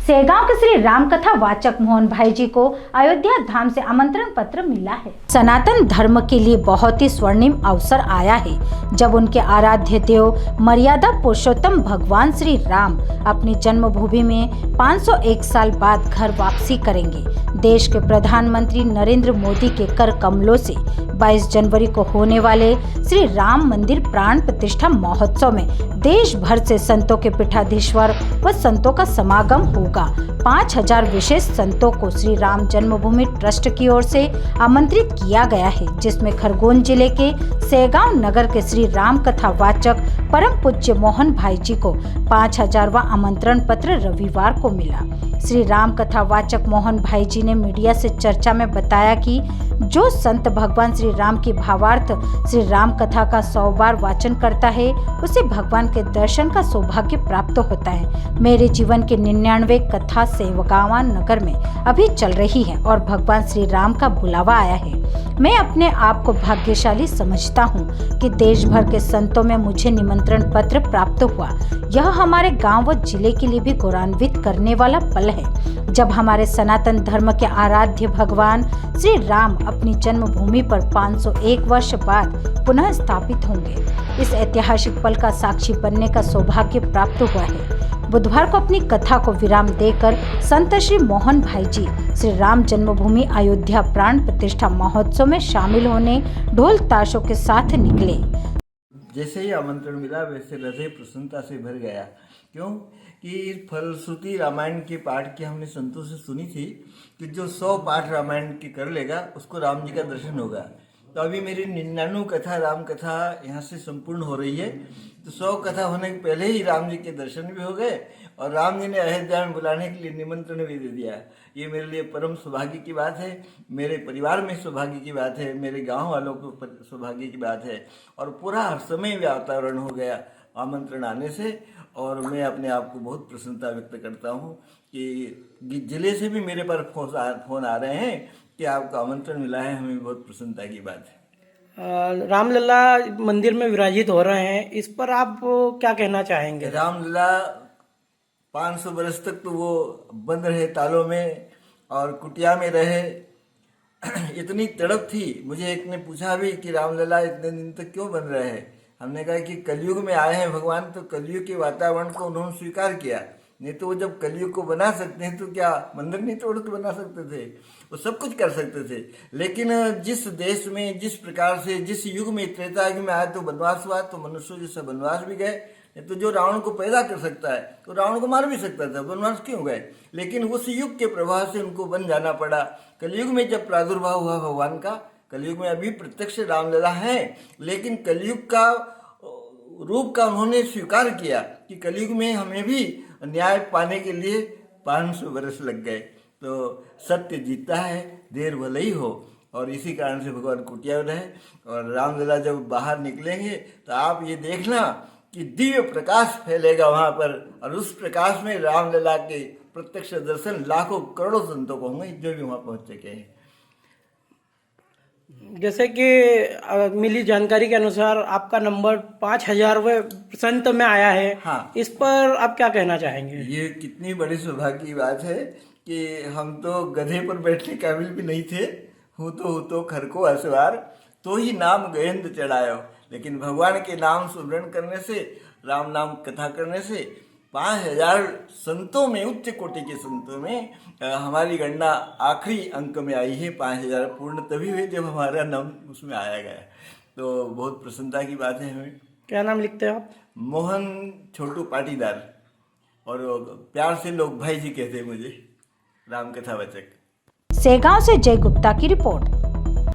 सेगांव के श्री राम कथा वाचक मोहन भाई जी को अयोध्या धाम से आमंत्रण पत्र मिला है। सनातन धर्म के लिए बहुत ही स्वर्णिम अवसर आया है जब उनके आराध्य देव मर्यादा पुरुषोत्तम भगवान श्री राम अपनी जन्मभूमि में 501 साल बाद घर वापसी करेंगे। देश के प्रधानमंत्री नरेंद्र मोदी के कर कमलों से 22 जनवरी को होने वाले श्री राम मंदिर प्राण प्रतिष्ठा महोत्सव में देश भर से संतों के पीठाधीश्वर व संतों का समागम होगा। 5000 विशेष संतों को श्री राम जन्मभूमि ट्रस्ट की ओर से आमंत्रित किया गया है, जिसमें खरगोन जिले के सेगांव नगर के श्री राम कथा वाचक परम पूज्य मोहन भाई जी को 5000वां आमंत्रण पत्र रविवार को मिला। श्री राम कथा वाचक मोहन भाई जी ने मीडिया से चर्चा में बताया कि जो संत भगवान श्री राम की भावार्थ श्री राम कथा का 100 बार वाचन करता है उसे भगवान के दर्शन का सौभाग्य प्राप्त होता है। मेरे जीवन के 99 कथा सेगांव नगर में अभी चल रही है और भगवान श्री राम का बुलावा आया है। मैं अपने आप को भाग्यशाली समझता हूँ कि देश भर के संतों में मुझे निमंत्रण पत्र प्राप्त हुआ। यह हमारे गांव व जिले के लिए भी गौरवान्वित करने वाला पल है जब हमारे सनातन धर्म के आराध्य भगवान श्री राम अपनी जन्मभूमि पर 501 वर्ष बाद पुनः स्थापित होंगे। इस ऐतिहासिक पल का साक्षी बनने का सौभाग्य प्राप्त हुआ है। बुधवार को अपनी कथा को विराम देकर संत श्री मोहन भाई जी श्री राम जन्मभूमि अयोध्या प्राण प्रतिष्ठा महोत्सव में शामिल होने ढोल ताशों के साथ निकले। जैसे ही आमंत्रण मिला वैसे हृदय प्रसन्नता से भर गया। क्यों कि फलश्रुति रामायण के पाठ की हमने संतों से सुनी थी कि जो 100 पाठ रामायण के कर लेगा उसको राम जी का दर्शन होगा। तो अभी मेरी 99 कथा राम कथा यहाँ से संपूर्ण हो रही है। तो 100 कथा होने के पहले ही राम जी के दर्शन भी हो गए और राम जी ने अयोध्या में बुलाने के लिए निमंत्रण भी दे दिया। ये मेरे लिए परम सौभाग्य की बात है, मेरे परिवार में सौभाग्य की बात है, मेरे गांव वालों को सौभाग्य की बात है और पूरा हर समय वातावरण हो गया आमंत्रण आने से। और मैं अपने आप को बहुत प्रसन्नता व्यक्त करता हूँ कि जिले से भी मेरे पर फोन आ रहे हैं कि आपको आमंत्रण मिला है, हमें बहुत प्रसन्नता की बात है। रामलला मंदिर में विराजित हो रहे हैं, इस पर आप क्या कहना चाहेंगे? रामलला 500 वर्ष तक तो वो बंद रहे तालों में और कुटिया में रहे। इतनी तड़प थी। मुझे एक ने पूछा भी कि रामलला इतने दिन तक क्यों बन रहे हैं। हमने कहा कि कलयुग में आए हैं भगवान, तो कलयुग के वातावरण को उन्होंने स्वीकार किया। नहीं तो वो जब कलयुग को बना सकते हैं तो क्या मंदिर नहीं तोड़ के बना सकते थे? वो सब कुछ कर सकते थे। लेकिन जिस देश में जिस प्रकार से जिस युग में त्रेता युग में आए तो वनवास हुआ, तो मनुष्य जैसे वनवास भी गए। नहीं तो जो रावण को पैदा कर सकता है तो रावण को मार भी सकता था, वनवास क्यों गए? लेकिन उस युग के प्रभाव से उनको वन जाना पड़ा। कलयुग में जब प्रादुर्भाव हुआ भगवान का, कलयुग में अभी प्रत्यक्ष रामलला है, लेकिन कलयुग का रूप का उन्होंने स्वीकार किया कि कलयुग में हमें भी न्याय पाने के लिए 500 वर्ष लग गए। तो सत्य जीतता है, देर भले ही हो। और इसी कारण से भगवान कुटिया में रहे। और रामलला जब बाहर निकलेंगे तो आप ये देखना कि दिव्य प्रकाश फैलेगा वहाँ पर, और उस प्रकाश में रामलला के प्रत्यक्ष दर्शन लाखों करोड़ों संतों को होंगे जो भी वहाँ पहुँच चुके हैं। जैसे कि मिली जानकारी के अनुसार आपका नंबर 5000वें संत में आया है। हाँ, इस पर आप क्या कहना चाहेंगे? ये कितनी बड़ी सौभाग्य की बात है कि हम तो गधे पर बैठने काबिल भी नहीं थे। हूँ तो खर को असवार, तो ही नाम गेंद चढ़ायो। लेकिन भगवान के नाम सुमरण करने से, राम नाम कथा करने से 5000 संतों में, उच्च कोटि के संतों में हमारी गणना आखिरी अंक में आई है। 5000 पूर्ण तभी हुए जब हमारा नाम उसमें आया गया। तो बहुत प्रसन्नता की बात है हमें। क्या नाम लिखते हैं आप? मोहन छोटू पाटीदार, और प्यार से लोग भाई जी कहते हैं मुझे, राम कथा वाचक। सेगांव से जय गुप्ता की रिपोर्ट।